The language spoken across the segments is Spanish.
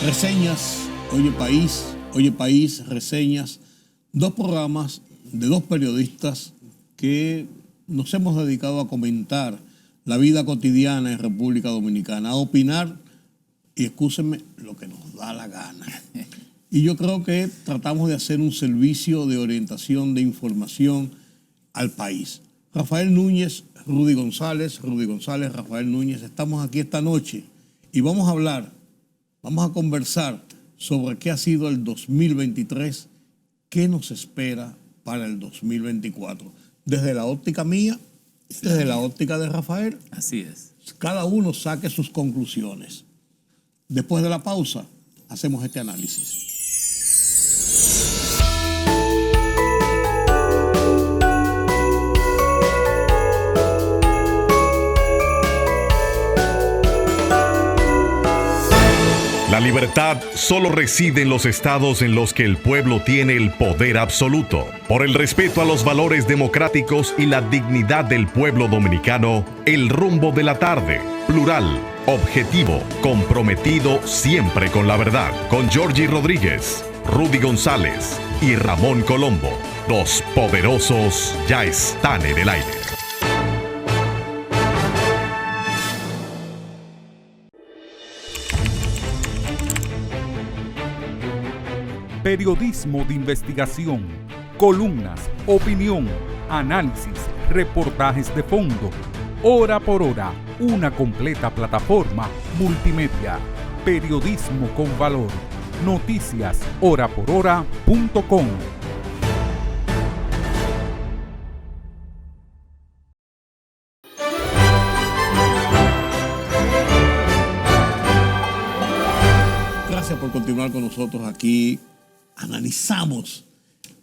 Reseñas, Oye País, reseñas, dos programas de dos periodistas que nos hemos dedicado a comentar la vida cotidiana en República Dominicana, a opinar y excúsenme lo que nos da la gana. Y yo creo que tratamos de hacer un servicio de orientación, de información al país. Rafael Núñez, Rudy González, Rafael Núñez, estamos aquí esta noche y vamos a conversar sobre qué ha sido el 2023, qué nos espera para el 2024. Desde la óptica mía, desde la óptica de Rafael. Así es. Cada uno saque sus conclusiones. Después de la pausa, hacemos este análisis. La libertad solo reside en los estados en los que el pueblo tiene el poder absoluto. Por el respeto a los valores democráticos y la dignidad del pueblo dominicano, El Rumbo de la Tarde, plural, objetivo, comprometido siempre con la verdad. Con Georgie Rodríguez, Rudy González y Ramón Colombo. Los poderosos ya están en el aire. Periodismo de investigación, columnas, opinión, análisis, reportajes de fondo. Hora por hora, una completa plataforma multimedia. Periodismo con valor. Noticias horaporhora.com. Gracias por continuar con nosotros aquí. Analizamos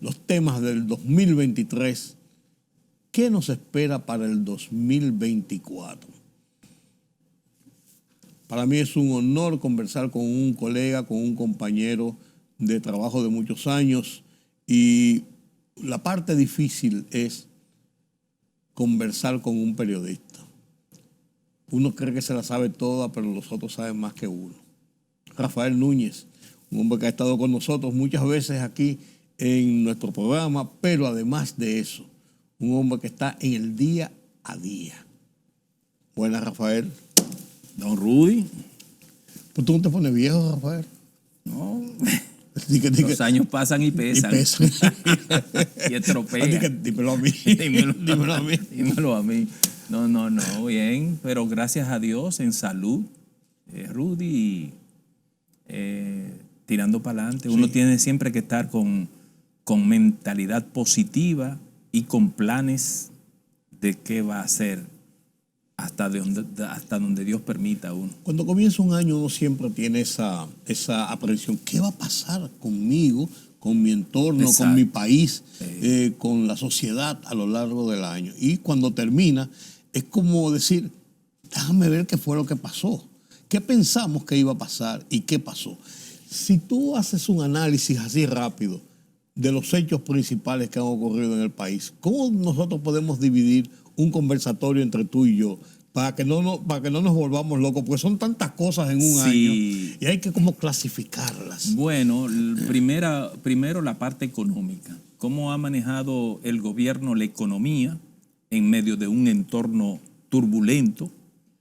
los temas del 2023. ¿Qué nos espera para el 2024? Para mí es un honor conversar con un colega, con un compañero de trabajo de muchos años. Y la parte difícil es conversar con un periodista. Uno cree que se la sabe toda, pero los otros saben más que uno. Rafael Núñez, un hombre que ha estado con nosotros muchas veces aquí en nuestro programa, pero además de eso, un hombre que está en el día a día. Buenas, Rafael. Don Rudy. ¿Pues tú no te pones viejo, Rafael? No. Los años pasan y pesan. Y pesan. Y estropean. Dímelo a mí. Dímelo a mí. Dímelo a mí. No, bien. Pero gracias a Dios, en salud, Rudy, tirando para adelante. Sí. Uno tiene siempre que estar con mentalidad positiva y con planes de qué va a hacer hasta donde Dios permita a uno. Cuando comienza un año uno siempre tiene esa aprehensión. ¿Qué va a pasar conmigo, con mi entorno, exacto, con mi país, sí, con la sociedad a lo largo del año? Y cuando termina es como decir, déjame ver qué fue lo que pasó. ¿Qué pensamos que iba a pasar y qué pasó? Si tú haces un análisis así rápido de los hechos principales que han ocurrido en el país, ¿cómo nosotros podemos dividir un conversatorio entre tú y yo para que no nos volvamos locos? Porque son tantas cosas en un año y hay que como clasificarlas. Bueno, primero la parte económica. ¿Cómo ha manejado el gobierno la economía en medio de un entorno turbulento?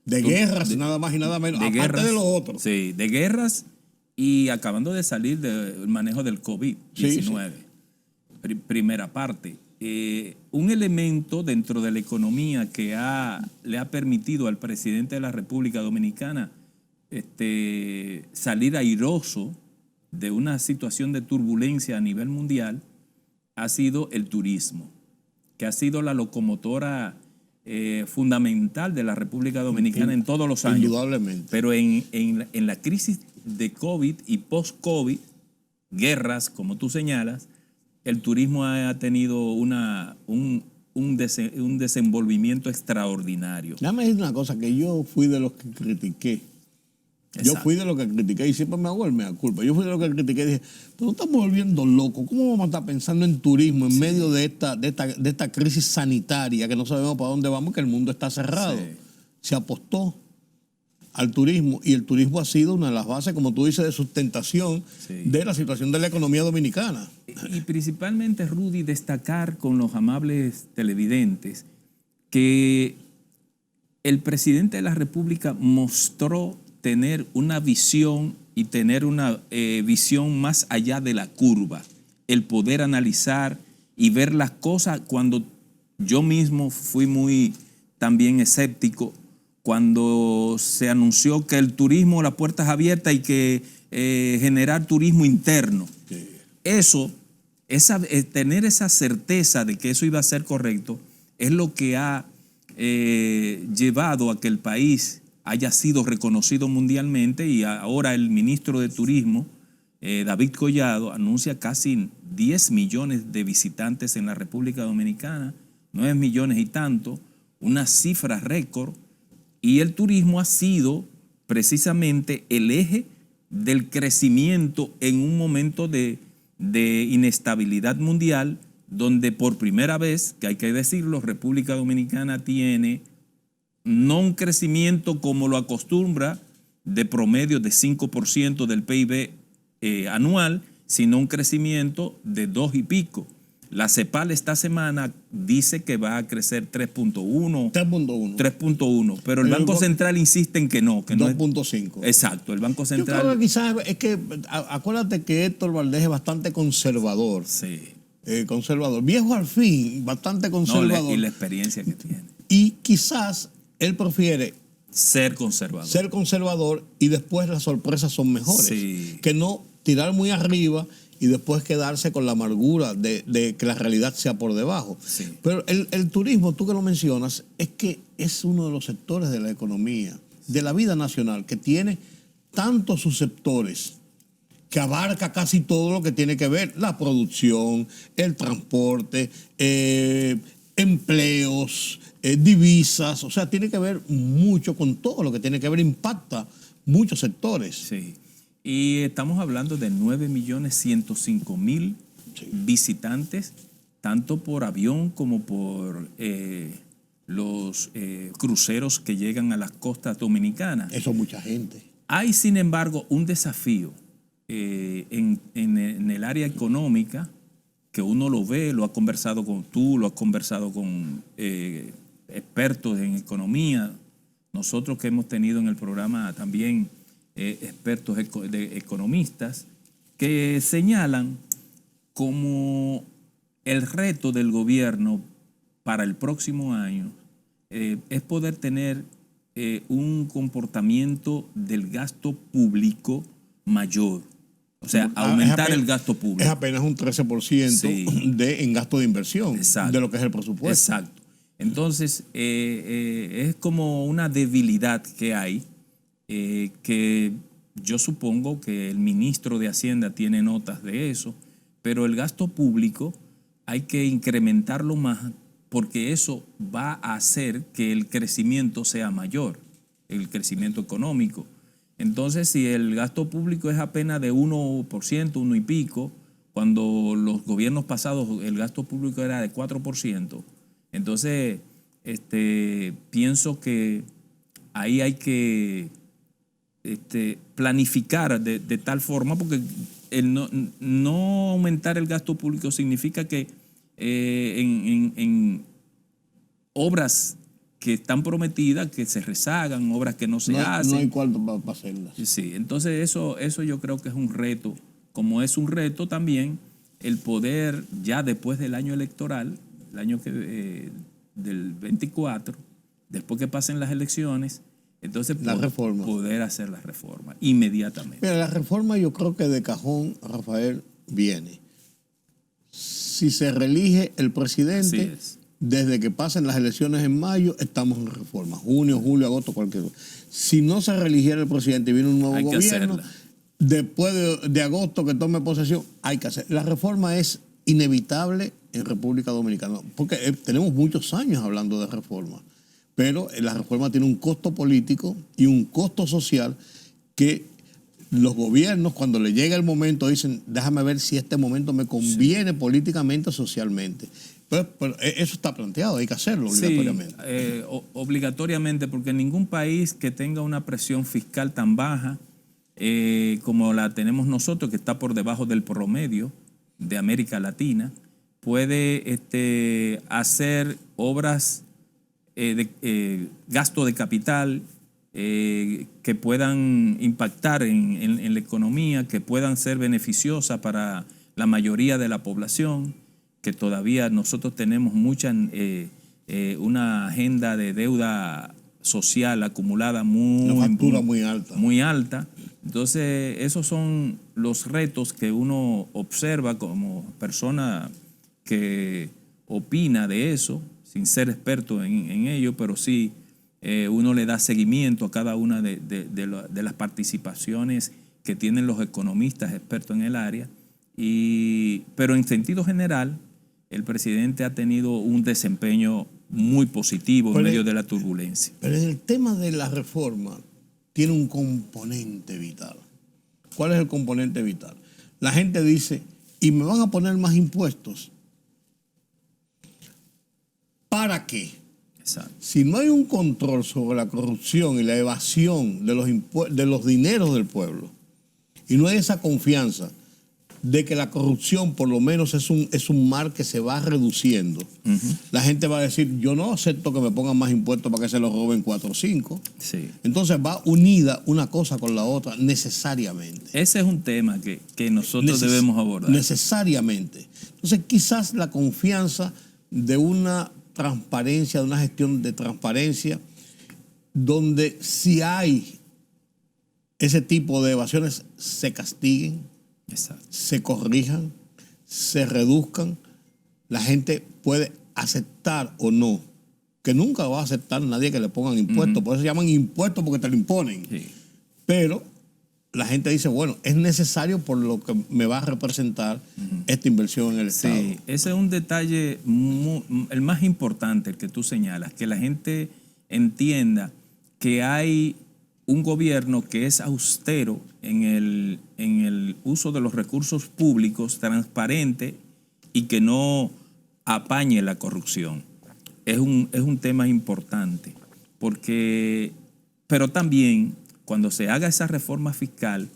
De guerras, nada más y nada menos, de aparte guerras, de lo otro. Sí, de guerras y acabando de salir del manejo del COVID-19. Sí. Primera parte. Un elemento dentro de la economía que le ha permitido al presidente de la República Dominicana salir airoso de una situación de turbulencia a nivel mundial ha sido el turismo, que ha sido la locomotora fundamental de la República Dominicana en todos los años. Indudablemente. Pero en la crisis de COVID y post-COVID, guerras, como tú señalas, el turismo ha tenido un desenvolvimiento extraordinario. Déjame decir una cosa, que yo fui de los que critiqué. Exacto. Yo fui de los que critiqué y siempre me hago el mea culpa. Yo fui de los que critiqué y dije, pero no estamos volviendo locos. ¿Cómo vamos a estar pensando en turismo en medio de esta crisis sanitaria que no sabemos para dónde vamos, que el mundo está cerrado? Sí. Se apostó al turismo, y el turismo ha sido una de las bases, como tú dices, de sustentación de la situación de la economía dominicana. Y principalmente, Rudy, destacar con los amables televidentes que el presidente de la República mostró tener una visión y tener una visión más allá de la curva, el poder analizar y ver las cosas cuando yo mismo fui muy también escéptico cuando se anunció que el turismo, las puertas abiertas y que generar turismo interno. Sí. Tener esa certeza de que eso iba a ser correcto es lo que ha llevado a que el país haya sido reconocido mundialmente, y ahora el ministro de Turismo, David Collado, anuncia casi 10 millones de visitantes en la República Dominicana, 9 millones y tanto, una cifra récord, y el turismo ha sido precisamente el eje del crecimiento en un momento de inestabilidad mundial, donde por primera vez, que hay que decirlo, República Dominicana tiene no un crecimiento como lo acostumbra de promedio de 5% del PIB anual, sino un crecimiento de 2 y pico. La CEPAL esta semana dice que va a crecer 3.1. 3.1, pero el Banco Central insiste en que no. 2.5. Exacto, el Banco Central. Yo creo que quizás es que, acuérdate que Héctor Valdés es bastante conservador. Sí. Conservador. Viejo al fin, bastante conservador. Y la experiencia que tiene. Y quizás él prefiere ser conservador y después las sorpresas son mejores. Sí. Que no tirar muy arriba y después quedarse con la amargura de que la realidad sea por debajo. Sí. Pero el turismo, tú que lo mencionas, es que es uno de los sectores de la economía, de la vida nacional, que tiene tantos subsectores, que abarca casi todo lo que tiene que ver la producción, el transporte, empleos, divisas, o sea, tiene que ver mucho con todo lo que tiene que ver, impacta muchos sectores. Sí. Y estamos hablando de 9.105.000 visitantes, tanto por avión como por los cruceros que llegan a las costas dominicanas. Eso es mucha gente. Hay, sin embargo, un desafío en el área económica, que uno lo ve, lo ha conversado con tú, lo has conversado con expertos en economía, nosotros que hemos tenido en el programa también expertos economistas, que señalan como el reto del gobierno para el próximo año es poder tener un comportamiento del gasto público mayor. O sea, aumentar el gasto público. Es apenas un 13% en gasto de inversión. Exacto. De lo que es el presupuesto. Exacto. Entonces, es como una debilidad que hay, que yo supongo que el ministro de Hacienda tiene notas de eso, pero el gasto público hay que incrementarlo más, porque eso va a hacer que el crecimiento sea mayor, el crecimiento económico. Entonces, si el gasto público es apenas de 1%, 1 y pico, cuando los gobiernos pasados el gasto público era de 4%, entonces pienso que ahí hay que planificar de tal forma, porque el no aumentar el gasto público significa que en obras que están prometidas, que se rezagan, obras que no se hacen. No hay cuarto para hacerlas. Sí, entonces eso yo creo que es un reto, como es un reto también el poder, ya después del año electoral, el año del 24, después que pasen las elecciones, entonces poder hacer la reforma inmediatamente. Mira, la reforma yo creo que de cajón, Rafael, viene. Si se reelige el presidente, desde que pasen las elecciones en mayo, estamos en reforma. Junio, julio, agosto, cualquier cosa. Si no se reeligiera el presidente y viene un nuevo gobierno, después de agosto que tome posesión, hay que hacer. La reforma es inevitable en República Dominicana, porque tenemos muchos años hablando de reforma. Pero la reforma tiene un costo político y un costo social que los gobiernos, cuando le llega el momento, dicen, déjame ver si este momento me conviene políticamente o socialmente. Pero eso está planteado, hay que hacerlo obligatoriamente. Sí, obligatoriamente, porque ningún país que tenga una presión fiscal tan baja como la tenemos nosotros, que está por debajo del promedio de América Latina, puede hacer obras de gasto de capital que puedan impactar en la economía, que puedan ser beneficiosas para la mayoría de la población, que todavía nosotros tenemos una agenda de deuda social acumulada una factura muy alta. Muy alta. Entonces, esos son los retos que uno observa como persona que opina de eso, sin ser experto en ello, pero sí uno le da seguimiento a cada una de las participaciones que tienen los economistas expertos en el área. Pero en sentido general, el presidente ha tenido un desempeño muy positivo en medio de la turbulencia. Pero en el tema de la reforma tiene un componente vital. ¿Cuál es el componente vital? La gente dice, ¿y me van a poner más impuestos? ¿Para qué? Exacto. Si no hay un control sobre la corrupción y la evasión de los dineros del pueblo, y no hay esa confianza de que la corrupción por lo menos es un mal que se va reduciendo, la gente va a decir, yo no acepto que me pongan más impuestos para que se los roben 4 o 5. Sí. Entonces va unida una cosa con la otra necesariamente. Ese es un tema que nosotros debemos abordar. Necesariamente. Entonces quizás la confianza de una transparencia, de una gestión de transparencia, donde si hay ese tipo de evasiones se castiguen, exacto, se corrijan, se reduzcan, la gente puede aceptar o no, que nunca va a aceptar nadie que le pongan impuestos, por eso se llaman impuestos porque te lo imponen. Sí. Pero la gente dice, bueno, es necesario por lo que me va a representar esta inversión en el Estado. Sí, ese es un detalle el más importante, el que tú señalas, que la gente entienda que hay un gobierno que es austero en el uso de los recursos públicos, transparente y que no apañe la corrupción. Es un tema importante, pero también cuando se haga esa reforma fiscal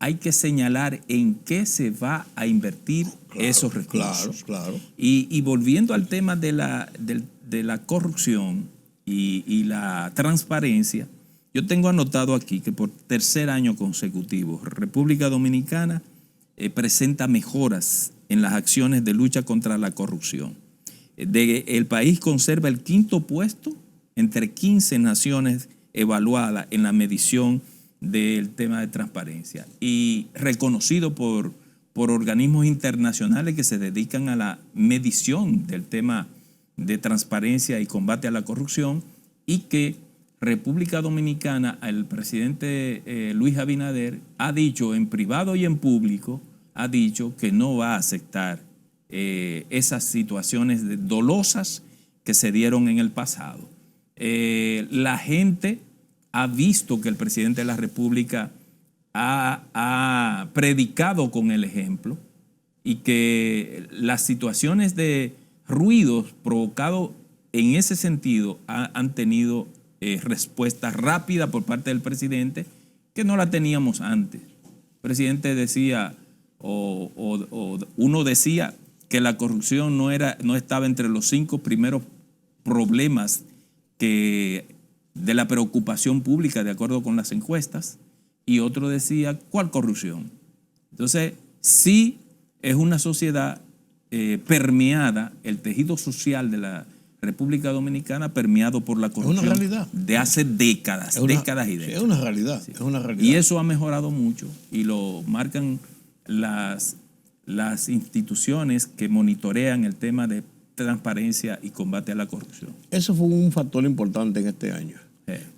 hay que señalar en qué se va a invertir esos recursos. Claro. Y volviendo al tema de la corrupción y la transparencia, yo tengo anotado aquí que por tercer año consecutivo, República Dominicana presenta mejoras en las acciones de lucha contra la corrupción. El país conserva el 5º puesto entre 15 naciones evaluadas en la medición del tema de transparencia y reconocido por organismos internacionales que se dedican a la medición del tema de transparencia y combate a la corrupción, y que República Dominicana, el presidente Luis Abinader ha dicho en privado y en público, ha dicho que no va a aceptar esas situaciones dolosas que se dieron en el pasado. La gente ha visto que el presidente de la República ha predicado con el ejemplo y que las situaciones de ruidos provocados en ese sentido han tenido respuesta rápida por parte del presidente, que no la teníamos antes. El presidente decía, uno decía que la corrupción no estaba entre los 5 primeros problemas de la preocupación pública de acuerdo con las encuestas, y otro decía, ¿cuál corrupción? Entonces, sí es una sociedad permeada, el tejido social de la República Dominicana permeado por la corrupción. Es una realidad. De hace décadas y décadas. Es una realidad, sí. Es una realidad. Y eso ha mejorado mucho y lo marcan las instituciones que monitorean el tema de transparencia y combate a la corrupción. Eso fue un factor importante en este año.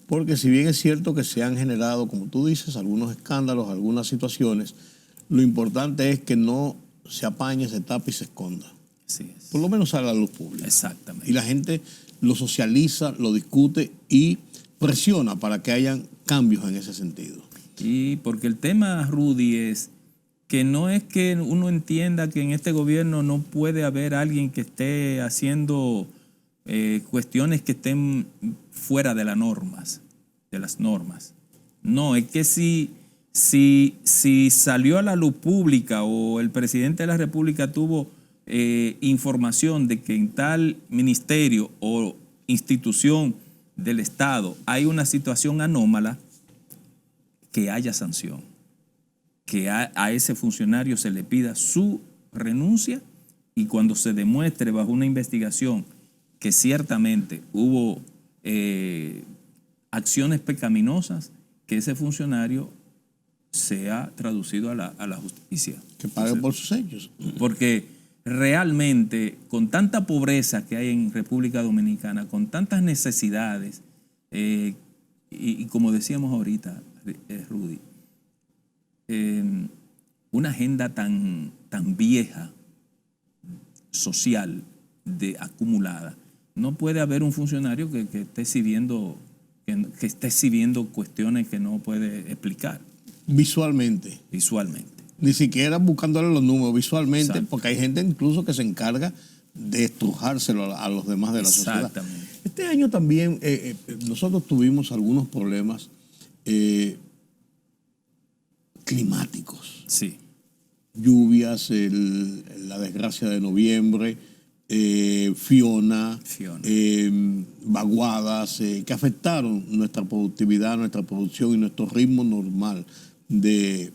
Porque si bien es cierto que se han generado, como tú dices, algunos escándalos, algunas situaciones, lo importante es que no se apañe, se tape y se esconda. Sí, por lo menos sale a la luz pública. Exactamente. Y la gente lo socializa, lo discute y presiona para que hayan cambios en ese sentido. Y porque el tema, Rudy, es que no es que uno entienda que en este gobierno no puede haber alguien que esté haciendo cuestiones que estén fuera de las normas. No, es que si salió a la luz pública o el presidente de la República tuvo información de que en tal ministerio o institución del Estado hay una situación anómala, que haya sanción, que a ese funcionario se le pida su renuncia, y cuando se demuestre bajo una investigación que ciertamente hubo acciones pecaminosas, que ese funcionario sea traducido a la justicia. Que pague por sus hechos. Porque realmente, con tanta pobreza que hay en República Dominicana, con tantas necesidades, y como decíamos ahorita, Rudy, una agenda tan vieja, social, acumulada, no puede haber un funcionario que esté exhibiendo cuestiones que no puede explicar. Visualmente. Ni siquiera buscándole los números, visualmente. Exacto. Porque hay gente incluso que se encarga de estrujárselo a los demás de la sociedad. Exactamente. Este año también nosotros tuvimos algunos problemas climáticos. Sí. Lluvias, la desgracia de noviembre, Fiona. Vaguadas que afectaron nuestra productividad, nuestra producción y nuestro ritmo normal de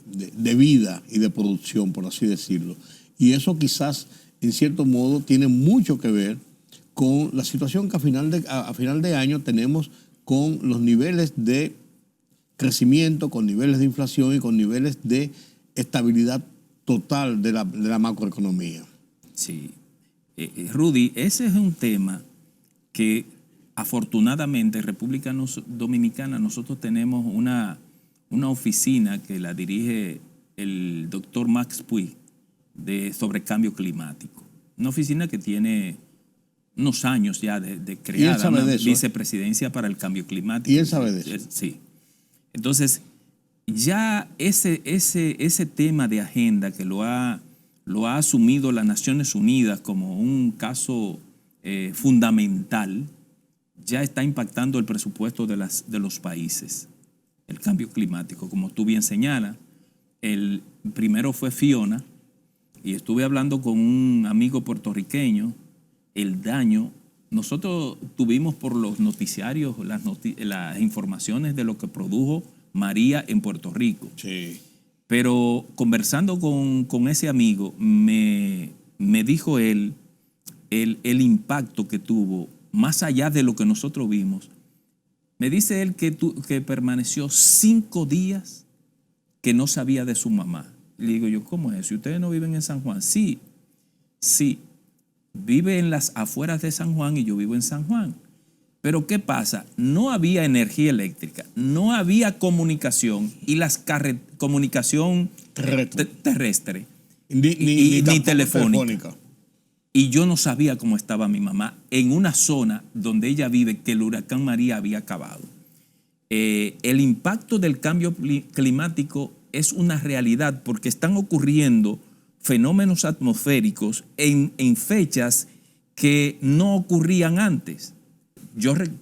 vida y de producción, por así decirlo. Y eso quizás, en cierto modo, tiene mucho que ver con la situación que a final de año tenemos con los niveles de crecimiento, con niveles de inflación y con niveles de estabilidad total de la macroeconomía. Sí. Rudy, ese es un tema que afortunadamente en República Dominicana nosotros tenemos una oficina que la dirige el doctor Max Puig sobre cambio climático. Una oficina que tiene unos años ya de creada, una vicepresidencia para el cambio climático. ¿Y él sabe de eso? Sí. Entonces, ya ese tema de agenda que lo ha asumido las Naciones Unidas como un caso fundamental, ya está impactando el presupuesto de los países. El cambio climático, como tú bien señalas, el primero fue Fiona, y estuve hablando con un amigo puertorriqueño, el daño. Nosotros tuvimos por los noticiarios las informaciones de lo que produjo María en Puerto Rico. Sí. Pero conversando con ese amigo, me dijo él el impacto que tuvo, más allá de lo que nosotros vimos. Me dice él que permaneció 5 días que no sabía de su mamá. Le digo yo, ¿cómo es eso? ¿Ustedes no viven en San Juan? Sí, vive en las afueras de San Juan y yo vivo en San Juan. Pero ¿qué pasa? No había energía eléctrica, no había comunicación y comunicación terrestre ni telefónica. Y yo no sabía cómo estaba mi mamá en una zona donde ella vive que el huracán María había acabado. El impacto del cambio climático es una realidad porque están ocurriendo fenómenos atmosféricos en fechas que no ocurrían antes.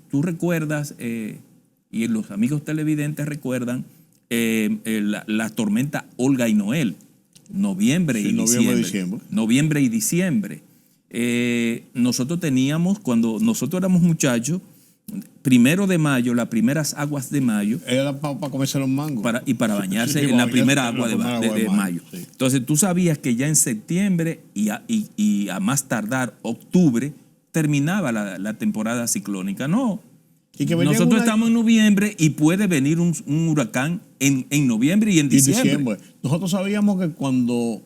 Tú recuerdas, y los amigos televidentes recuerdan, la tormenta Olga y Noel, noviembre y diciembre. Nosotros teníamos, cuando nosotros éramos muchachos, 1 de mayo, las primeras aguas de mayo. Era para comerse los mangos. Para bañarse en la primera agua de mayo. Sí. Entonces tú sabías que ya en septiembre y a más tardar octubre terminaba la temporada ciclónica. No. Nosotros estamos en noviembre y puede venir un huracán en noviembre y en diciembre. Nosotros sabíamos que cuando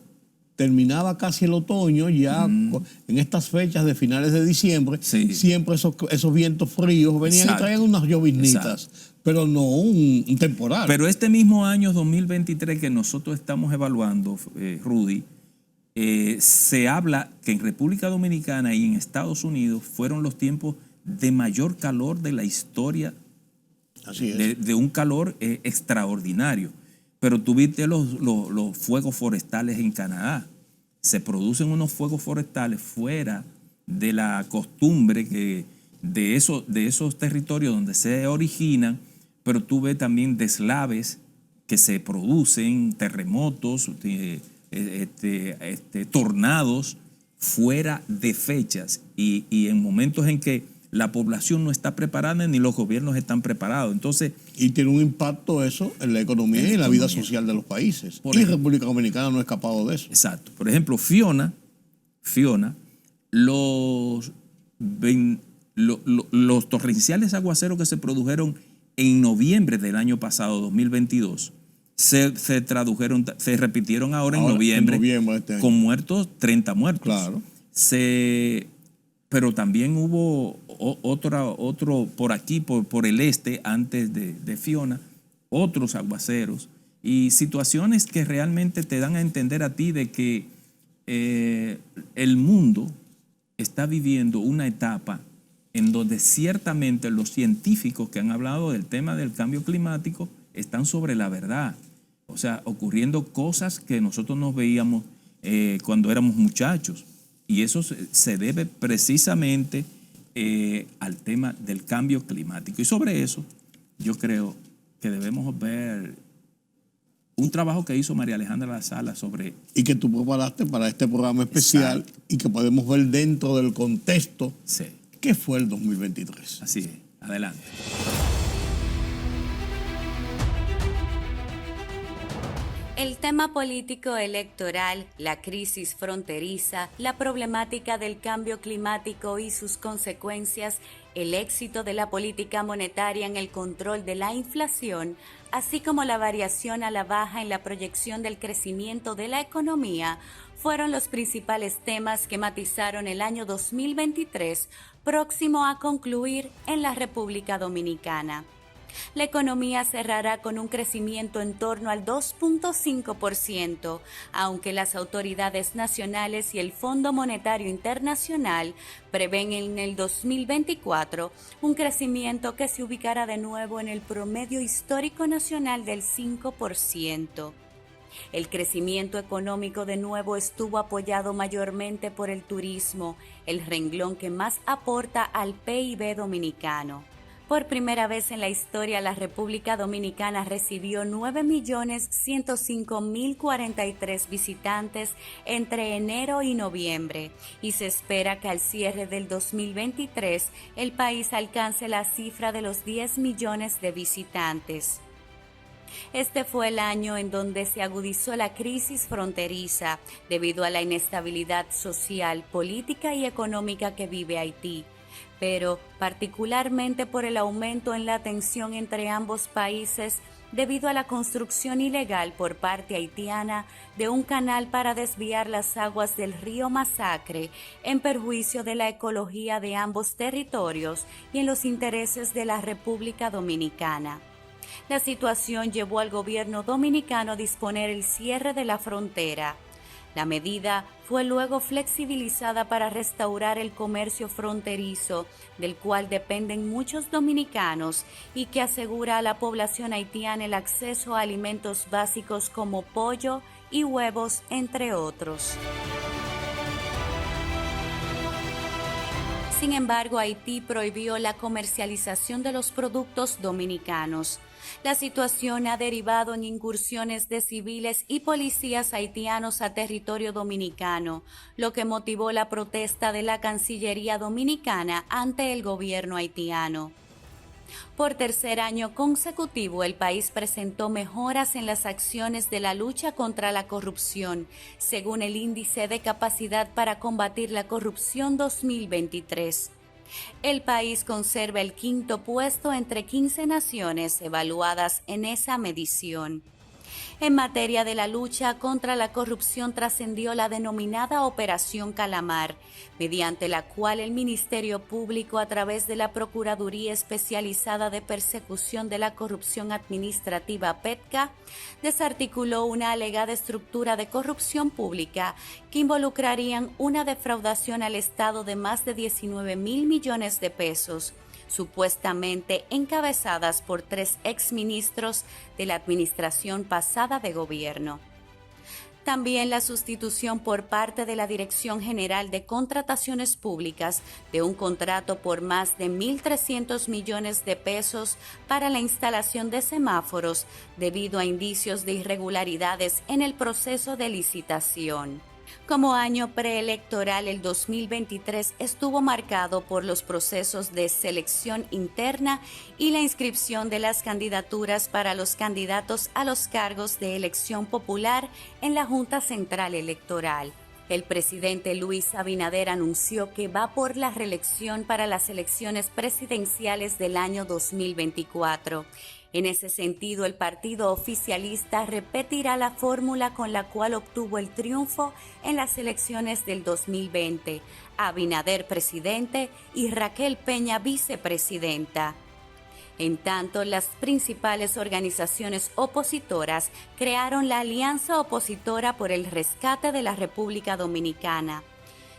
terminaba casi el otoño, ya en estas fechas de finales de diciembre, siempre esos vientos fríos venían y traían unas lloviznitas, pero no un temporal. Pero este mismo año 2023 que nosotros estamos evaluando, Rudy, se habla que en República Dominicana y en Estados Unidos fueron los tiempos de mayor calor de la historia. Así es. De un calor extraordinario. Pero tú viste los fuegos forestales en Canadá. Se producen unos fuegos forestales fuera de la costumbre de esos territorios donde se originan, pero tú ves también deslaves que se producen, terremotos, tornados fuera de fechas y en momentos en que la población no está preparada ni los gobiernos están preparados. Entonces, y tiene un impacto eso en la economía y en la vida social de los países. Y República Dominicana no ha escapado de eso. Exacto. Por ejemplo, Fiona, los torrenciales aguaceros que se produjeron en noviembre del año pasado, 2022, se repitieron ahora en noviembre este año, con muertos, 30 muertos. Claro. Pero también hubo otro por aquí, por el este, antes de Fiona, otros aguaceros y situaciones que realmente te dan a entender a ti de que el mundo está viviendo una etapa en donde ciertamente los científicos que han hablado del tema del cambio climático están sobre la verdad. O sea, ocurriendo cosas que nosotros nos veíamos cuando éramos muchachos. Y eso se debe precisamente al tema del cambio climático. Y sobre eso, yo creo que debemos ver un trabajo que hizo María Alejandra La Sala sobre... Y que tú preparaste para este programa especial. Exacto. Y que podemos ver dentro del contexto que fue el 2023. Así es. Adelante. El tema político electoral, la crisis fronteriza, la problemática del cambio climático y sus consecuencias, el éxito de la política monetaria en el control de la inflación, así como la variación a la baja en la proyección del crecimiento de la economía, fueron los principales temas que matizaron el año 2023, próximo a concluir en la República Dominicana. La economía cerrará con un crecimiento en torno al 2.5%, aunque las autoridades nacionales y el Fondo Monetario Internacional prevén en el 2024 un crecimiento que se ubicará de nuevo en el promedio histórico nacional del 5%. El crecimiento económico de nuevo estuvo apoyado mayormente por el turismo, el renglón que más aporta al PIB dominicano. Por primera vez en la historia, la República Dominicana recibió 9.105.043 visitantes entre enero y noviembre, y se espera que al cierre del 2023 el país alcance la cifra de los 10 millones de visitantes. Este fue el año en donde se agudizó la crisis fronteriza debido a la inestabilidad social, política y económica que vive Haití, pero particularmente por el aumento en la tensión entre ambos países debido a la construcción ilegal por parte haitiana de un canal para desviar las aguas del río Masacre en perjuicio de la ecología de ambos territorios y en los intereses de la República Dominicana. La situación llevó al gobierno dominicano a disponer el cierre de la frontera. La medida fue luego flexibilizada para restaurar el comercio fronterizo, del cual dependen muchos dominicanos y que asegura a la población haitiana el acceso a alimentos básicos como pollo y huevos, entre otros. Sin embargo, Haití prohibió la comercialización de los productos dominicanos. La situación ha derivado en incursiones de civiles y policías haitianos a territorio dominicano, lo que motivó la protesta de la Cancillería Dominicana ante el gobierno haitiano. Por tercer año consecutivo, el país presentó mejoras en las acciones de la lucha contra la corrupción, según el Índice de Capacidad para Combatir la Corrupción 2023. El país conserva el quinto puesto entre 15 naciones evaluadas en esa medición. En materia de la lucha contra la corrupción trascendió la denominada Operación Calamar, mediante la cual el Ministerio Público, a través de la Procuraduría Especializada de Persecución de la Corrupción Administrativa PETCA, desarticuló una alegada estructura de corrupción pública que involucrarían una defraudación al Estado de más de 19.000 millones de pesos, supuestamente encabezadas por 3 exministros de la administración pasada de gobierno. También la sustitución por parte de la Dirección General de Contrataciones Públicas de un contrato por más de 1.300 millones de pesos para la instalación de semáforos debido a indicios de irregularidades en el proceso de licitación. Como año preelectoral, el 2023 estuvo marcado por los procesos de selección interna y la inscripción de las candidaturas para los candidatos a los cargos de elección popular en la Junta Central Electoral. El presidente Luis Abinader anunció que va por la reelección para las elecciones presidenciales del año 2024. En ese sentido, el partido oficialista repetirá la fórmula con la cual obtuvo el triunfo en las elecciones del 2020, Abinader presidente y Raquel Peña vicepresidenta. En tanto, las principales organizaciones opositoras crearon la Alianza Opositora por el Rescate de la República Dominicana.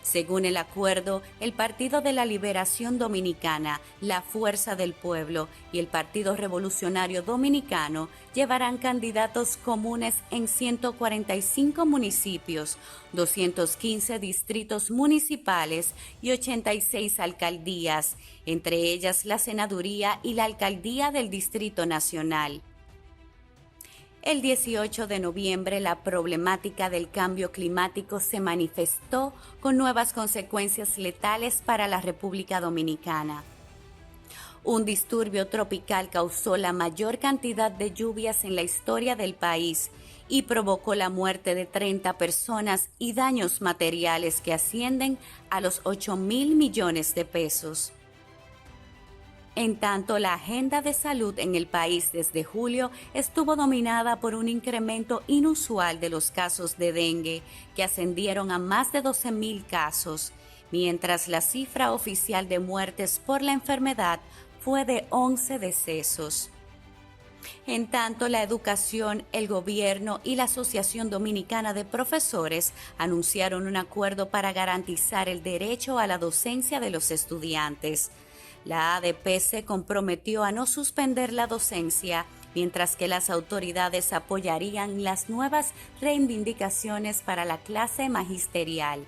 Según el acuerdo, el Partido de la Liberación Dominicana, la Fuerza del Pueblo y el Partido Revolucionario Dominicano llevarán candidatos comunes en 145 municipios, 215 distritos municipales y 86 alcaldías, entre ellas la Senaduría y la Alcaldía del Distrito Nacional. El 18 de noviembre, la problemática del cambio climático se manifestó con nuevas consecuencias letales para la República Dominicana. Un disturbio tropical causó la mayor cantidad de lluvias en la historia del país y provocó la muerte de 30 personas y daños materiales que ascienden a los 8.000 millones de pesos. En tanto, la agenda de salud en el país desde julio estuvo dominada por un incremento inusual de los casos de dengue, que ascendieron a más de 12.000 casos, mientras la cifra oficial de muertes por la enfermedad fue de 11 decesos. En tanto, la educación, el gobierno y la Asociación Dominicana de Profesores anunciaron un acuerdo para garantizar el derecho a la docencia de los estudiantes. La ADP se comprometió a no suspender la docencia, mientras que las autoridades apoyarían las nuevas reivindicaciones para la clase magisterial.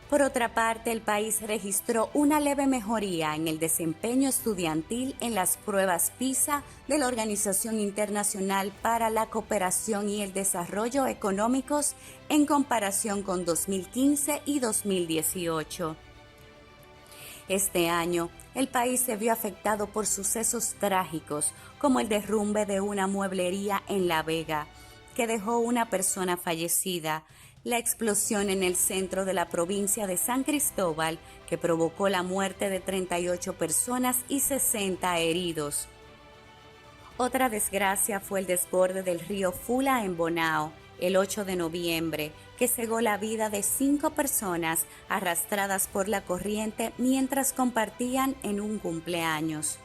Por otra parte, el país registró una leve mejoría en el desempeño estudiantil en las pruebas PISA de la Organización Internacional para la Cooperación y el Desarrollo Económicos en comparación con 2015 y 2018. Este año, el país se vio afectado por sucesos trágicos, como el derrumbe de una mueblería en La Vega, que dejó una persona fallecida, la explosión en el centro de la provincia de San Cristóbal, que provocó la muerte de 38 personas y 60 heridos. Otra desgracia fue el desborde del río Fula en Bonao, el 8 de noviembre, que cegó la vida de 5 personas arrastradas por la corriente mientras compartían en un cumpleaños.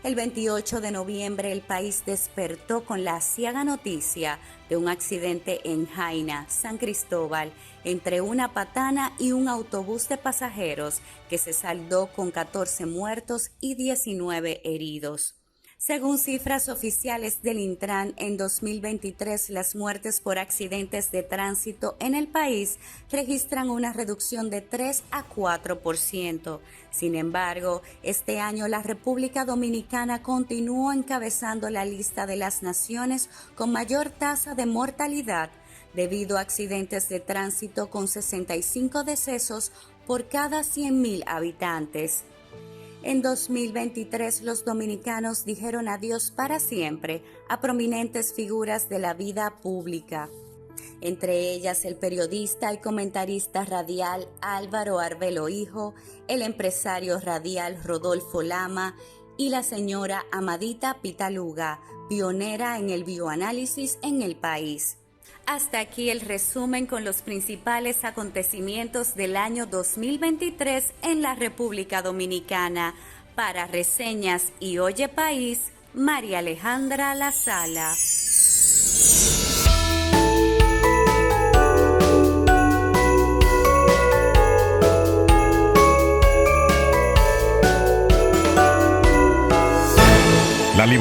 El 28 de noviembre el país despertó con la aciaga noticia de un accidente en Jaina, San Cristóbal, entre una patana y un autobús de pasajeros que se saldó con 14 muertos y 19 heridos. Según cifras oficiales del Intran, en 2023 las muertes por accidentes de tránsito en el país registran una reducción de 3 a 4%. Sin embargo, este año la República Dominicana continuó encabezando la lista de las naciones con mayor tasa de mortalidad debido a accidentes de tránsito, con 65 decesos por cada 100.000 habitantes. En 2023, los dominicanos dijeron adiós para siempre a prominentes figuras de la vida pública, entre ellas el periodista y comentarista radial Álvaro Arbelo Hijo, el empresario radial Rodolfo Lama y la señora Amadita Pitaluga, pionera en el bioanálisis en el país. Hasta aquí el resumen con los principales acontecimientos del año 2023 en la República Dominicana. Para Reseñas y Oye País, María Alejandra La Sala.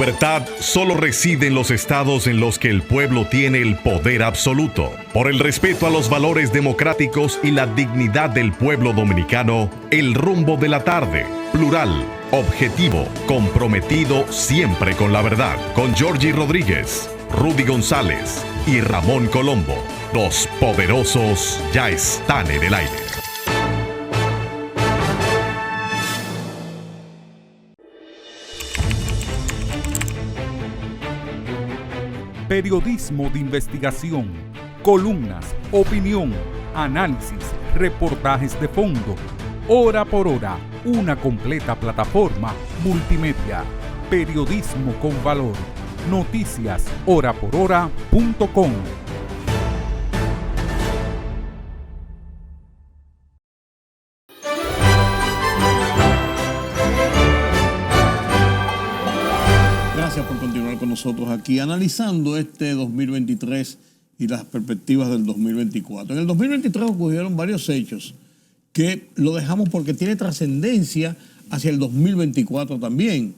libertad solo reside en los estados en los que el pueblo tiene el poder absoluto. Por el respeto a los valores democráticos y la dignidad del pueblo dominicano, El Rumbo de la Tarde, plural, objetivo, comprometido siempre con la verdad. Con Georgie Rodríguez, Rudy González y Ramón Colombo. Los poderosos ya están en el aire. Periodismo de investigación, columnas, opinión, análisis, reportajes de fondo. Hora por hora, una completa plataforma multimedia. Periodismo con valor. Noticias horaporhora.com. Gracias por continuar con nosotros aquí analizando este 2023 y las perspectivas del 2024. En el 2023 ocurrieron varios hechos que lo dejamos porque tiene trascendencia hacia el 2024 también.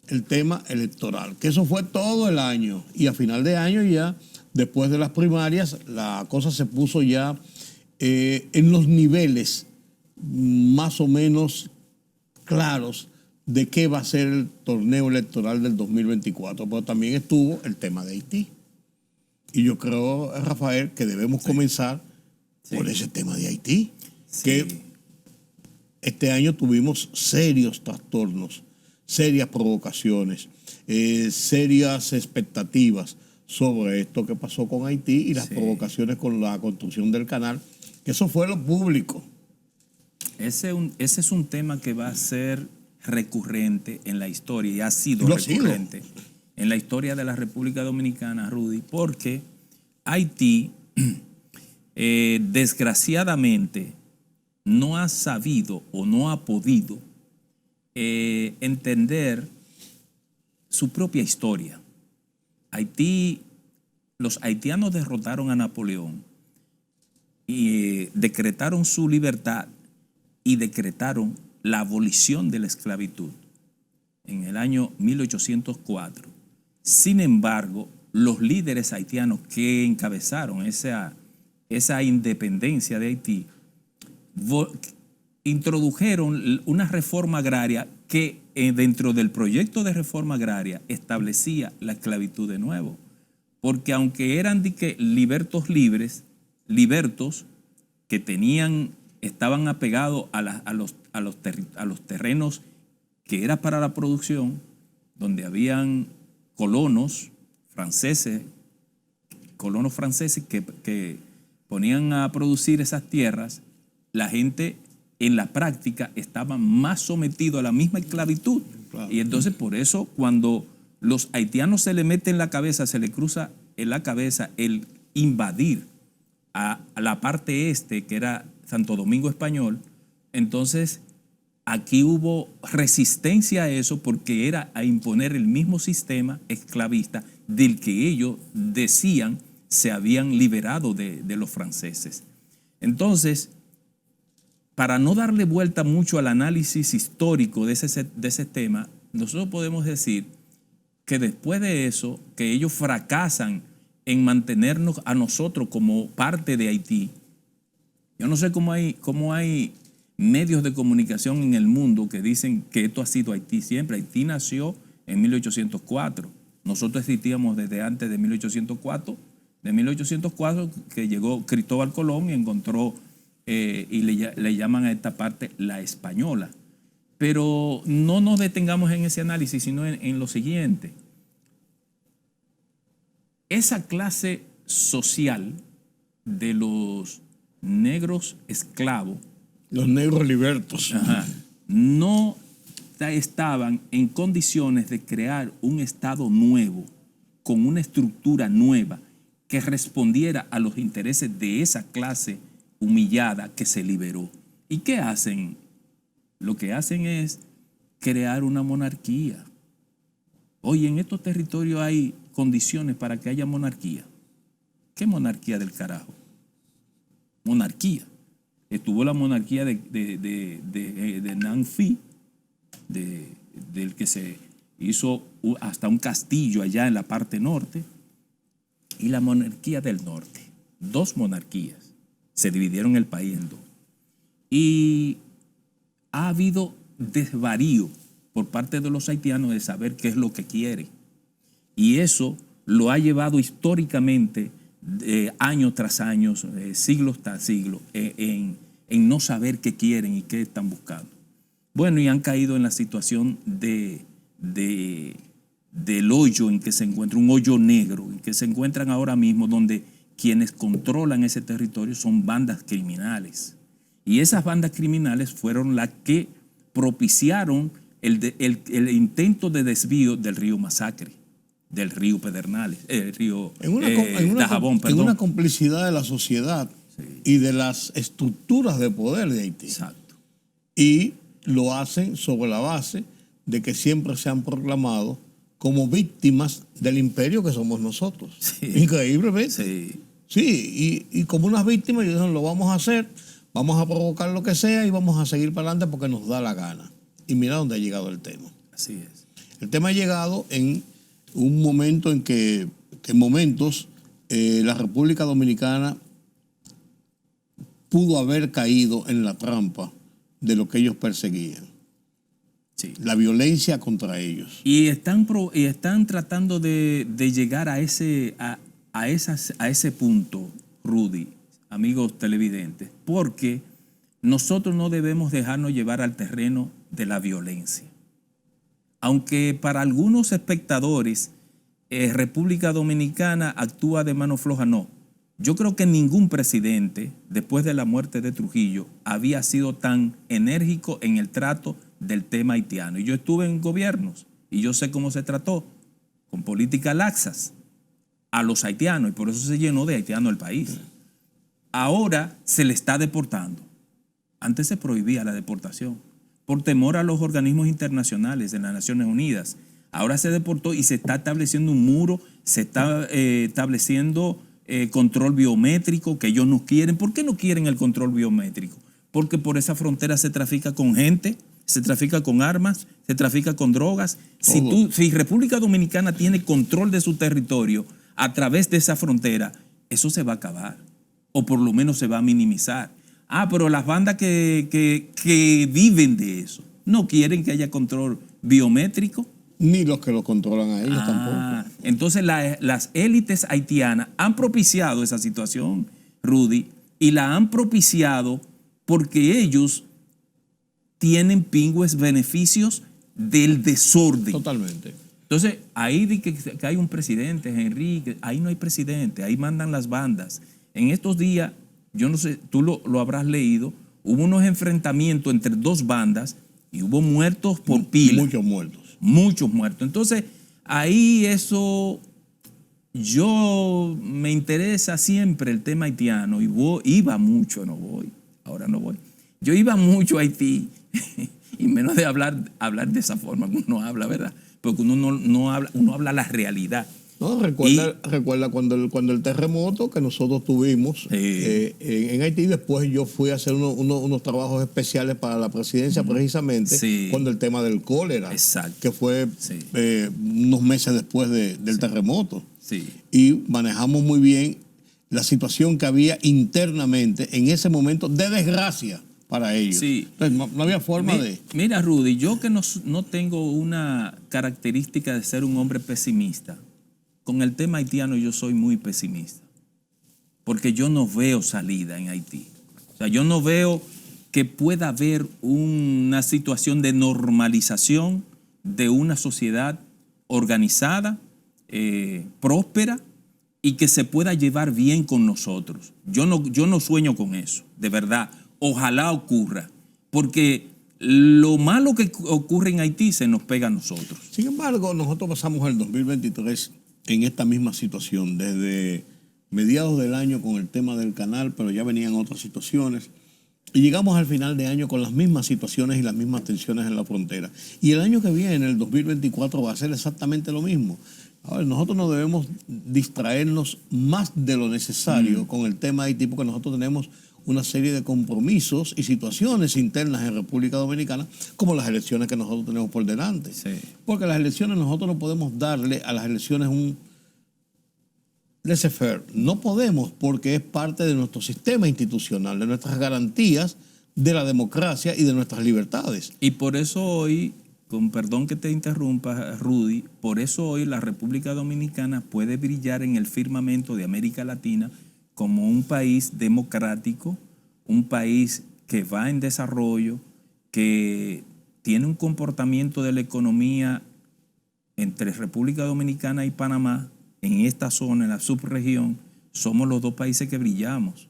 El tema electoral, que eso fue todo el año y a final de año ya, después de las primarias, la cosa se puso ya en los niveles más o menos claros de qué va a ser el torneo electoral del 2024, pero también estuvo el tema de Haití. Y yo creo, Rafael, que debemos comenzar por ese tema de Haití, que este año tuvimos serios trastornos, serias provocaciones, serias expectativas sobre esto que pasó con Haití y las provocaciones con la construcción del canal, que eso fue lo público. Ese es un tema que va a ser recurrente en la historia y ha sido recurrente en la historia de la República Dominicana, Rudy, porque Haití desgraciadamente no ha sabido o no ha podido entender su propia historia. Los haitianos derrotaron a Napoleón y decretaron su libertad y decretaron la abolición de la esclavitud en el año 1804. Sin embargo, los líderes haitianos que encabezaron esa independencia de Haití introdujeron una reforma agraria que dentro del proyecto de reforma agraria establecía la esclavitud de nuevo. Porque aunque eran libertos libres, libertos que estaban apegados a los terrenos que era para la producción, donde habían colonos franceses que ponían a producir esas tierras, la gente en la práctica estaba más sometido a la misma esclavitud. Claro. Y entonces por eso cuando los haitianos se le cruza en la cabeza el invadir a la parte este, que era Santo Domingo Español, entonces aquí hubo resistencia a eso porque era a imponer el mismo sistema esclavista del que ellos decían se habían liberado de los franceses. Entonces, para no darle vuelta mucho al análisis histórico de ese tema, nosotros podemos decir que después de eso, que ellos fracasan en mantenernos a nosotros como parte de Haití. Yo no sé cómo hay medios de comunicación en el mundo que dicen que esto ha sido Haití siempre. Haití nació en 1804. Nosotros existíamos desde antes de 1804. De 1804 que llegó Cristóbal Colón y encontró, y le llaman a esta parte la Española. Pero no nos detengamos en ese análisis, sino en lo siguiente. Esa clase social de los negros esclavos, los negros libertos, no estaban en condiciones de crear un Estado nuevo, con una estructura nueva, que respondiera a los intereses de esa clase humillada que se liberó. ¿Y qué hacen? Lo que hacen es crear una monarquía. Oye, en estos territorios hay condiciones para que haya monarquía. ¿Qué monarquía del carajo? Monarquía. Estuvo la monarquía de Nancy, del que se hizo hasta un castillo allá en la parte norte, y la monarquía del norte, 2 monarquías, se dividieron el país en 2. Y ha habido desvarío por parte de los haitianos de saber qué es lo que quieren. Y eso lo ha llevado históricamente, año tras año, siglos tras siglos, en no saber qué quieren y qué están buscando. Bueno, y han caído en la situación del hoyo en que se encuentra, un hoyo negro, en que se encuentran ahora mismo, donde quienes controlan ese territorio son bandas criminales. Y esas bandas criminales fueron las que propiciaron el intento de desvío del río Masacre, del río Pedernales, el río Dajabón, perdón. En una complicidad de la sociedad, sí, y de las estructuras de poder de Haití. Exacto. Y lo hacen sobre la base de que siempre se han proclamado como víctimas del imperio que somos nosotros. Sí. Increíblemente. Sí. Sí, y como unas víctimas, ellos dicen, lo vamos a hacer, vamos a provocar lo que sea y vamos a seguir para adelante porque nos da la gana. Y mira dónde ha llegado el tema. Así es. El tema ha llegado en un momento en que en momentos la República Dominicana pudo haber caído en la trampa de lo que ellos perseguían. Sí. La violencia contra ellos. Y están tratando de llegar a ese punto, Rudy, amigos televidentes, porque nosotros no debemos dejarnos llevar al terreno de la violencia. Aunque para algunos espectadores República Dominicana actúa de mano floja, no. Yo creo que ningún presidente, después de la muerte de Trujillo, había sido tan enérgico en el trato del tema haitiano. Y yo estuve en gobiernos y yo sé cómo se trató, con políticas laxas, a los haitianos, y por eso se llenó de haitianos el país. Ahora se le está deportando. Antes se prohibía la deportación por temor a los organismos internacionales de las Naciones Unidas. Ahora se deportó y se está estableciendo un muro, se está estableciendo control biométrico que ellos no quieren. ¿Por qué no quieren el control biométrico? Porque por esa frontera se trafica con gente, se trafica con armas, se trafica con drogas. Si República Dominicana tiene control de su territorio a través de esa frontera, eso se va a acabar, o por lo menos se va a minimizar. Pero las bandas que viven de eso no quieren que haya control biométrico. Ni los que lo controlan a ellos tampoco. Entonces las élites haitianas han propiciado esa situación, Rudy, y la han propiciado porque ellos tienen pingües beneficios del desorden. Totalmente. Entonces, ahí di que hay un presidente, Enrique, ahí no hay presidente, ahí mandan las bandas. En estos días, yo no sé, tú lo habrás leído, hubo unos enfrentamientos entre 2 bandas y hubo muertos por pila. Muchos muertos. Muchos muertos. Entonces, ahí eso, yo me interesa siempre el tema haitiano y iba mucho, no voy, ahora no voy. Yo iba mucho a Haití y menos de hablar de esa forma que uno habla, ¿verdad? Porque uno no habla, uno habla la realidad. No, recuerda cuando el terremoto que nosotros tuvimos en Haití. Después yo fui a hacer unos trabajos especiales para la presidencia precisamente cuando el tema del cólera, que fue unos meses después del terremoto. Sí. Y manejamos muy bien la situación que había internamente en ese momento de desgracia para ellos. Sí. Entonces, no había forma de... Mira, Rudy, yo que no tengo una característica de ser un hombre pesimista, con el tema haitiano yo soy muy pesimista, porque yo no veo salida en Haití. O sea, yo no veo que pueda haber una situación de normalización de una sociedad organizada, próspera, y que se pueda llevar bien con nosotros. Yo no sueño con eso, de verdad. Ojalá ocurra, porque lo malo que ocurre en Haití se nos pega a nosotros. Sin embargo, nosotros pasamos el 2023 en esta misma situación, desde mediados del año con el tema del canal, pero ya venían otras situaciones, y llegamos al final de año con las mismas situaciones y las mismas tensiones en la frontera. Y el año que viene, el 2024, va a ser exactamente lo mismo. A ver, nosotros no debemos distraernos más de lo necesario con el tema de Haití, porque nosotros tenemos una serie de compromisos y situaciones internas en República Dominicana, como las elecciones que nosotros tenemos por delante. Sí. Porque las elecciones, nosotros no podemos darle a las elecciones un laissez-faire. No podemos, porque es parte de nuestro sistema institucional, de nuestras garantías, de la democracia y de nuestras libertades. Y por eso hoy, con perdón que te interrumpa, Rudy, por eso hoy la República Dominicana puede brillar en el firmamento de América Latina como un país democrático, un país que va en desarrollo, que tiene un comportamiento de la economía entre República Dominicana y Panamá, en esta zona, en la subregión, somos los dos países que brillamos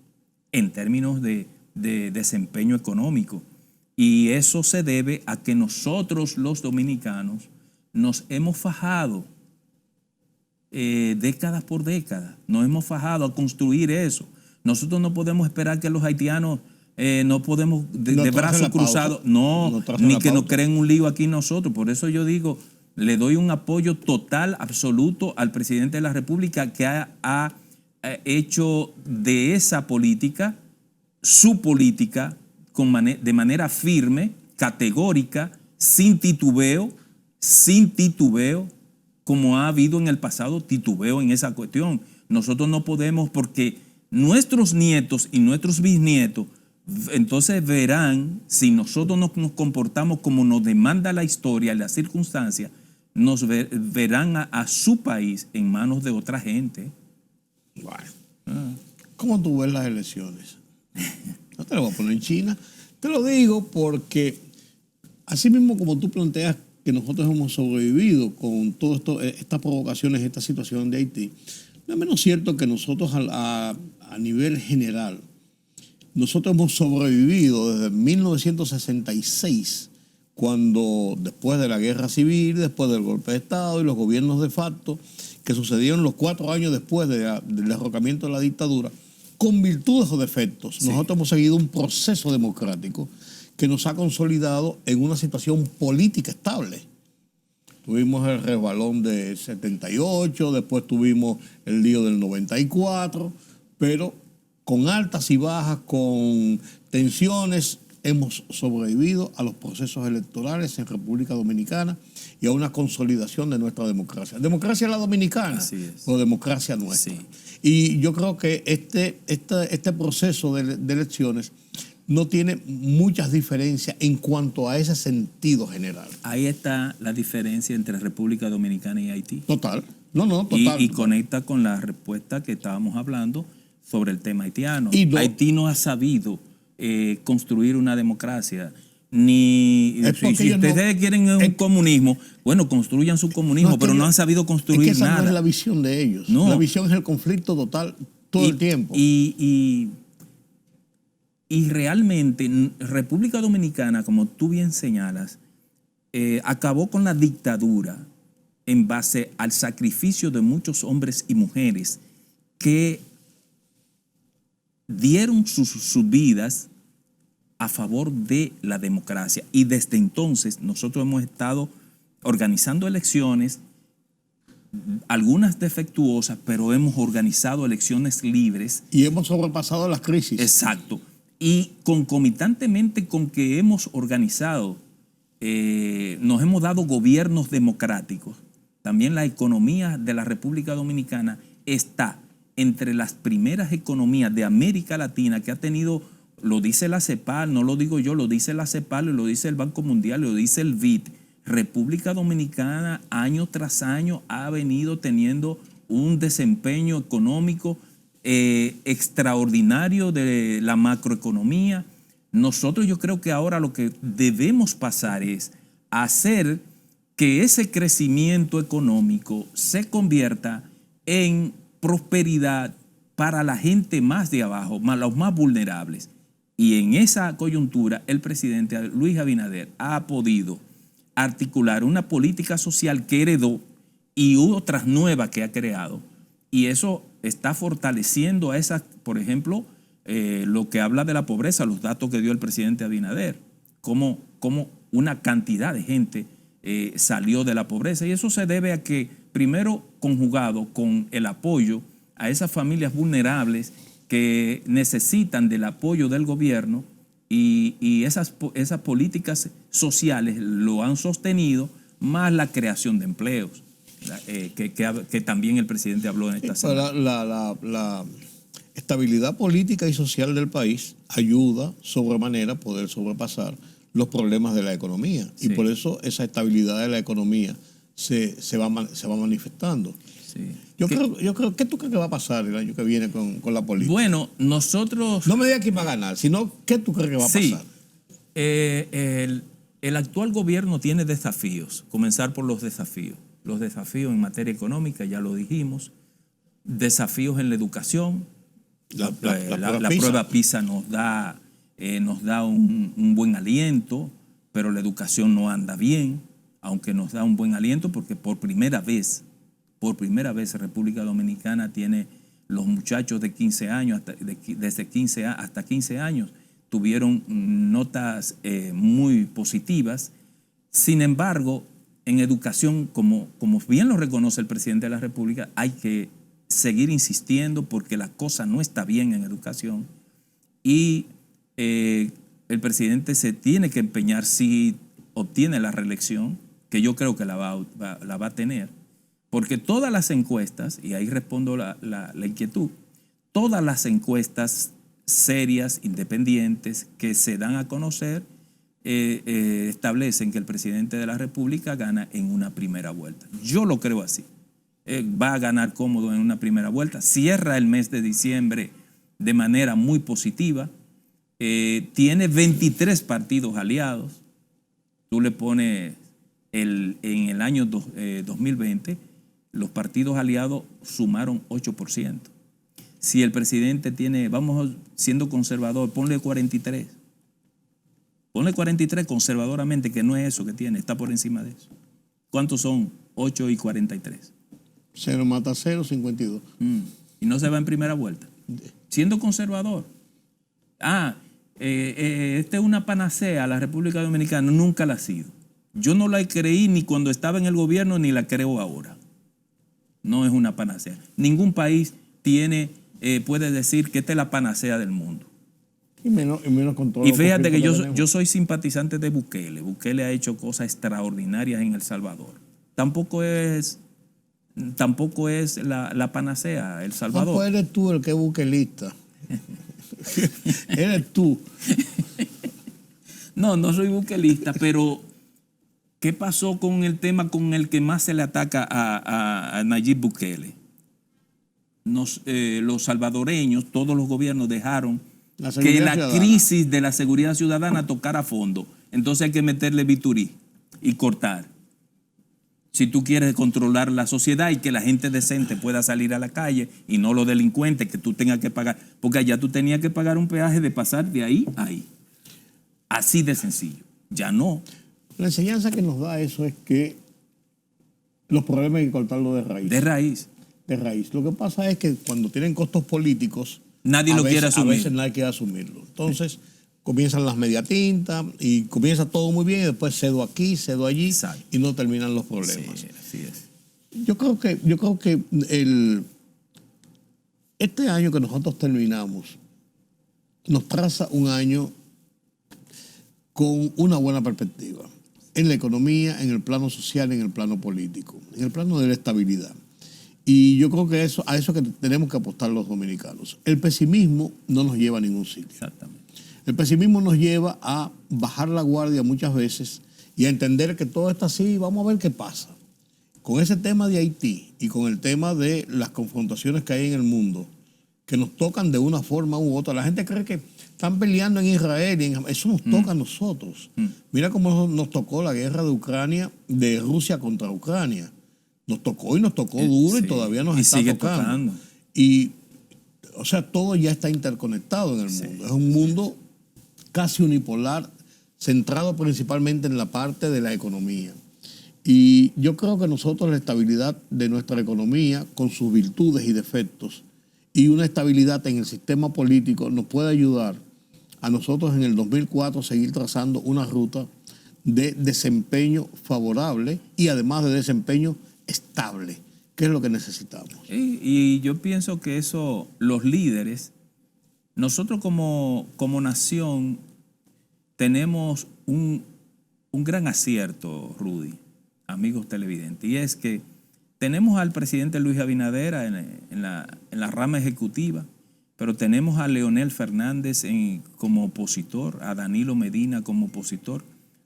en términos de desempeño económico. Y eso se debe a que nosotros los dominicanos nos hemos fajado décadas por décadas, nos hemos fajado a construir eso. Nosotros no podemos esperar que los haitianos no podemos de brazos cruzados, no, ni que nos creen un lío aquí nosotros. Por eso yo digo, le doy un apoyo total, absoluto al presidente de la República, que ha hecho de esa política su política de manera firme, categórica, sin titubeo, como ha habido en el pasado titubeo en esa cuestión. Nosotros no podemos, porque nuestros nietos y nuestros bisnietos entonces verán, si nosotros nos comportamos como nos demanda la historia y las circunstancias, nos verán a su país en manos de otra gente. Bueno, ¿cómo tú ves las elecciones? No te lo voy a poner en China. Te lo digo porque, así mismo como tú planteas que nosotros hemos sobrevivido con todas estas provocaciones, esta situación de Haití, no es menos cierto que nosotros a nivel general, nosotros hemos sobrevivido desde 1966, cuando después de la guerra civil, después del golpe de Estado y los gobiernos de facto que sucedieron los 4 años después del derrocamiento de la dictadura, con virtudes o defectos, sí, nosotros hemos seguido un proceso democrático que nos ha consolidado en una situación política estable. Tuvimos el resbalón de 78, después tuvimos el lío del 94, pero con altas y bajas, con tensiones, hemos sobrevivido a los procesos electorales en República Dominicana y a una consolidación de nuestra democracia. Democracia la dominicana, o democracia nuestra. Sí. Y yo creo que este proceso de elecciones no tiene muchas diferencias en cuanto a ese sentido general. Ahí está la diferencia entre República Dominicana y Haití. Total. Total. Y conecta con la respuesta que estábamos hablando sobre el tema haitiano. Haití no ha sabido construir una democracia. Si ustedes quieren un comunismo, bueno, construyan su comunismo, pero no han sabido construir esa nada. No es la visión de ellos. No. La visión es el conflicto total todo el tiempo. Y realmente República Dominicana, como tú bien señalas, acabó con la dictadura en base al sacrificio de muchos hombres y mujeres que dieron sus vidas a favor de la democracia. Y desde entonces nosotros hemos estado organizando elecciones, algunas defectuosas, pero hemos organizado elecciones libres. Y hemos sobrepasado las crisis. Exacto. Y concomitantemente con que hemos organizado, nos hemos dado gobiernos democráticos. También la economía de la República Dominicana está entre las primeras economías de América Latina que ha tenido, lo dice la CEPAL, no lo digo yo, lo dice la CEPAL, lo dice el Banco Mundial, lo dice el BID. República Dominicana año tras año ha venido teniendo un desempeño económico extraordinario de la macroeconomía. Nosotros, yo creo que ahora lo que debemos pasar es hacer que ese crecimiento económico se convierta en prosperidad para la gente más de abajo, los más vulnerables. Y en esa coyuntura el presidente Luis Abinader ha podido articular una política social que heredó y otras nuevas que ha creado. Y eso está fortaleciendo a esas, por ejemplo, lo que habla de la pobreza, los datos que dio el presidente Abinader, cómo una cantidad de gente salió de la pobreza. Y eso se debe a que, primero, conjugado con el apoyo a esas familias vulnerables que necesitan del apoyo del gobierno y esas políticas sociales lo han sostenido, más la creación de empleos, que también el presidente habló en esta semana. La estabilidad política y social del país ayuda sobremanera a poder sobrepasar los problemas de la economía. Sí. Y por eso esa estabilidad de la economía se va manifestando. Sí. Yo creo, ¿qué tú crees que va a pasar el año que viene con la política? Bueno, nosotros... No me digas quién va a ganar, sino ¿qué tú crees que va a pasar? El actual gobierno tiene desafíos. Comenzar por los desafíos. Los desafíos en materia económica, ya lo dijimos. Desafíos en la educación. La prueba PISA nos da un buen aliento, pero la educación no anda bien, aunque nos da un buen aliento porque por primera vez República Dominicana tiene los muchachos de 15 años, desde 15 hasta 15 años, tuvieron notas muy positivas. Sin embargo, en educación, como bien lo reconoce el presidente de la República, hay que seguir insistiendo porque la cosa no está bien en educación y el presidente se tiene que empeñar, si obtiene la reelección, que yo creo que la va a tener, porque todas las encuestas, y ahí respondo la inquietud, todas las encuestas serias, independientes, que se dan a conocer, establecen que el presidente de la República gana en una primera vuelta. Yo lo creo así. Va a ganar cómodo en una primera vuelta. Cierra el mes de diciembre de manera muy positiva. Tiene 23 partidos aliados. Tú le pones en el año 2020, los partidos aliados sumaron 8%. Si el presidente tiene, vamos siendo conservador, ponle 43. Ponle 43 conservadoramente, que no es eso que tiene, está por encima de eso. ¿Cuántos son 8 y 43? 0 mata 0, 52. Y no se va en primera vuelta. Siendo conservador. Esta es una panacea, la República Dominicana nunca la ha sido. Yo no la creí ni cuando estaba en el gobierno ni la creo ahora. No es una panacea. Ningún país puede decir que esta es la panacea del mundo. Y menos con todo. Y fíjate que yo soy simpatizante de Bukele. Bukele ha hecho cosas extraordinarias en El Salvador. Tampoco es la panacea El Salvador. No, eres tú el que es bukelista. Eres tú. No soy bukelista, pero ¿qué pasó con el tema con el que más se le ataca a Nayib Bukele? Los salvadoreños, todos los gobiernos dejaron que la crisis de la seguridad ciudadana tocara a fondo. Entonces hay que meterle biturí y cortar. Si tú quieres controlar la sociedad y que la gente decente pueda salir a la calle y no los delincuentes que tú tengas que pagar, porque allá tú tenías que pagar un peaje de pasar de ahí a ahí. Así de sencillo. Ya no. La enseñanza que nos da eso es que los problemas hay que cortarlos de raíz. De raíz. De raíz. Lo que pasa es que cuando tienen costos políticos, nadie lo quiere asumir. A veces nadie quiere asumirlo. Entonces comienzan las mediatintas y comienza todo muy bien y después cedo aquí, cedo allí. Exacto. Y no terminan los problemas. Sí, así es. Yo creo que este año que nosotros terminamos nos traza un año con una buena perspectiva en la economía, en el plano social, en el plano político, en el plano de la estabilidad. Y yo creo que a eso que tenemos que apostar los dominicanos. El pesimismo no nos lleva a ningún sitio. Exactamente. El pesimismo nos lleva a bajar la guardia muchas veces y a entender que todo está así y vamos a ver qué pasa. Con ese tema de Haití y con el tema de las confrontaciones que hay en el mundo, que nos tocan de una forma u otra. La gente cree que están peleando en Israel y eso nos toca a nosotros. Mira cómo nos tocó la guerra de Ucrania, de Rusia contra Ucrania. Nos tocó duro y todavía nos está tocando. Y, o sea, todo ya está interconectado en el mundo. Es un mundo casi unipolar, centrado principalmente en la parte de la economía. Y yo creo que nosotros la estabilidad de nuestra economía, con sus virtudes y defectos, y una estabilidad en el sistema político nos puede ayudar a nosotros en el 2004 seguir trazando una ruta de desempeño favorable y además de desempeño estable, que es lo que necesitamos. Y yo pienso que eso, los líderes Nosotros como nación tenemos un gran acierto, Rudy, amigos televidentes, y es que tenemos al presidente Luis Abinader en la rama ejecutiva, pero tenemos a Leonel Fernández como opositor, a Danilo Medina como opositor,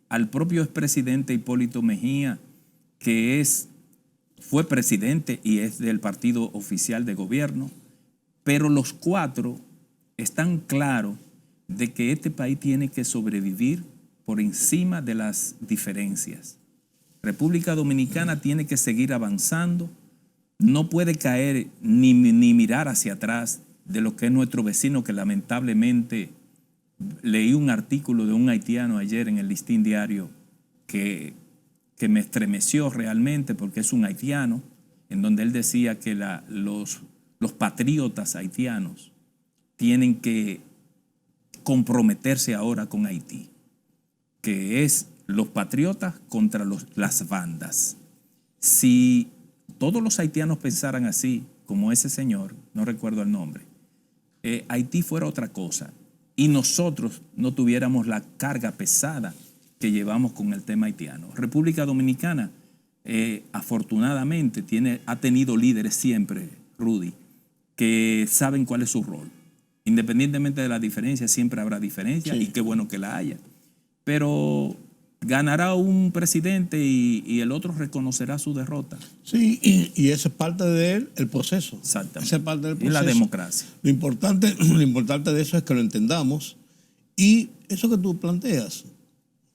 al propio expresidente Hipólito Mejía, que fue presidente y es del partido oficial de gobierno, pero los cuatro están claros de que este país tiene que sobrevivir por encima de las diferencias. República Dominicana tiene que seguir avanzando, no puede caer ni mirar hacia atrás de lo que es nuestro vecino, que lamentablemente leí un artículo de un haitiano ayer en el Listín Diario que me estremeció realmente, porque es un haitiano, en donde él decía que los patriotas haitianos tienen que comprometerse ahora con Haití, que es los patriotas contra las bandas. Si todos los haitianos pensaran así, como ese señor, no recuerdo el nombre, Haití fuera otra cosa y nosotros no tuviéramos la carga pesada que llevamos con el tema haitiano. República Dominicana, afortunadamente, ha tenido líderes siempre, Rudy, que saben cuál es su rol. Independientemente de la diferencia, siempre habrá diferencia, y qué bueno que la haya. Pero ganará un presidente y el otro reconocerá su derrota. Sí, y eso es parte del proceso. Exactamente. Esa es parte del proceso. Y la democracia. Lo importante de eso es que lo entendamos, y eso que tú planteas,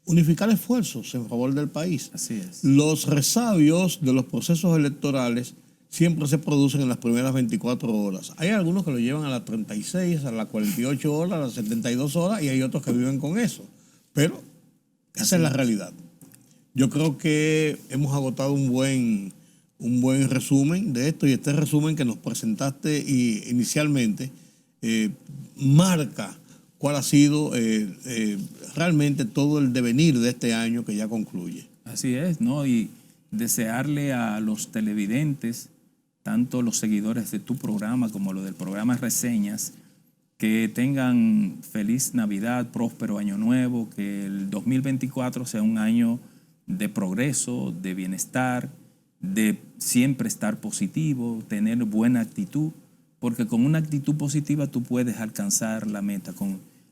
unificar esfuerzos en favor del país. Así es. Los resabios de los procesos electorales siempre se producen en las primeras 24 horas. Hay algunos que lo llevan a las 36, a las 48 horas, a las 72 horas, y hay otros que viven con eso. Pero esa es la realidad. Yo creo que hemos agotado un buen resumen de esto, y este resumen que nos presentaste inicialmente marca cuál ha sido realmente todo el devenir de este año que ya concluye. Así es, ¿no? Y desearle a los televidentes, tanto los seguidores de tu programa como los del programa Reseñas, que tengan feliz Navidad, próspero Año Nuevo, que el 2024 sea un año de progreso, de bienestar, de siempre estar positivo, tener buena actitud, porque con una actitud positiva tú puedes alcanzar la meta.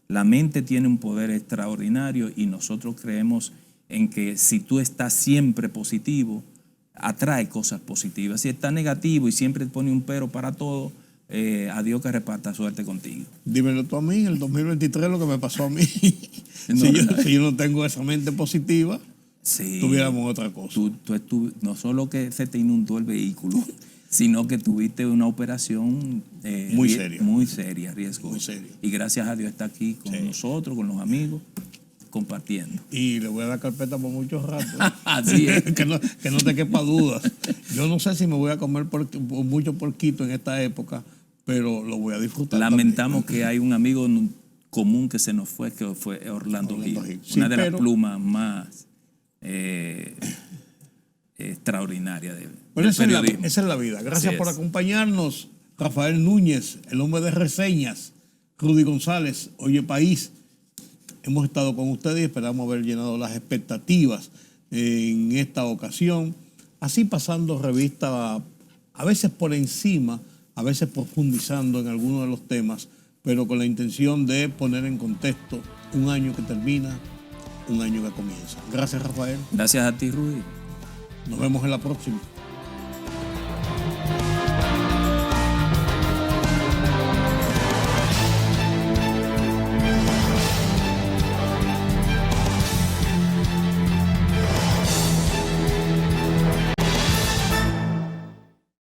La mente tiene un poder extraordinario, y nosotros creemos en que si tú estás siempre positivo, atrae cosas positivas. Si estás negativo y siempre pone un pero para todo, a Dios que reparta suerte contigo. Dímelo tú a mí, en el 2023 lo que me pasó a mí. Si yo no tengo esa mente positiva, sí, tuviéramos otra cosa. Tú no solo que se te inundó el vehículo, sino que tuviste una operación muy seria, riesgosa. Muy seria. Y gracias a Dios está aquí con nosotros, con los amigos, compartiendo. Y le voy a dar carpeta por muchos ratos. Así es. que no te quepa dudas. Yo no sé si me voy a comer mucho porquito en esta época, pero lo voy a disfrutar. Lamentamos que hay un amigo común que se nos fue, que fue Orlando Gil. Sí, una de las plumas más extraordinarias del periodismo. Esa es la vida. Gracias por acompañarnos. Rafael Núñez, el hombre de reseñas. Rudy González, Oye País. Hemos estado con ustedes y esperamos haber llenado las expectativas en esta ocasión. Así pasando revista, a veces por encima, a veces profundizando en algunos de los temas, pero con la intención de poner en contexto un año que termina, un año que comienza. Gracias, Rafael. Gracias a ti, Rudy. Nos vemos en la próxima.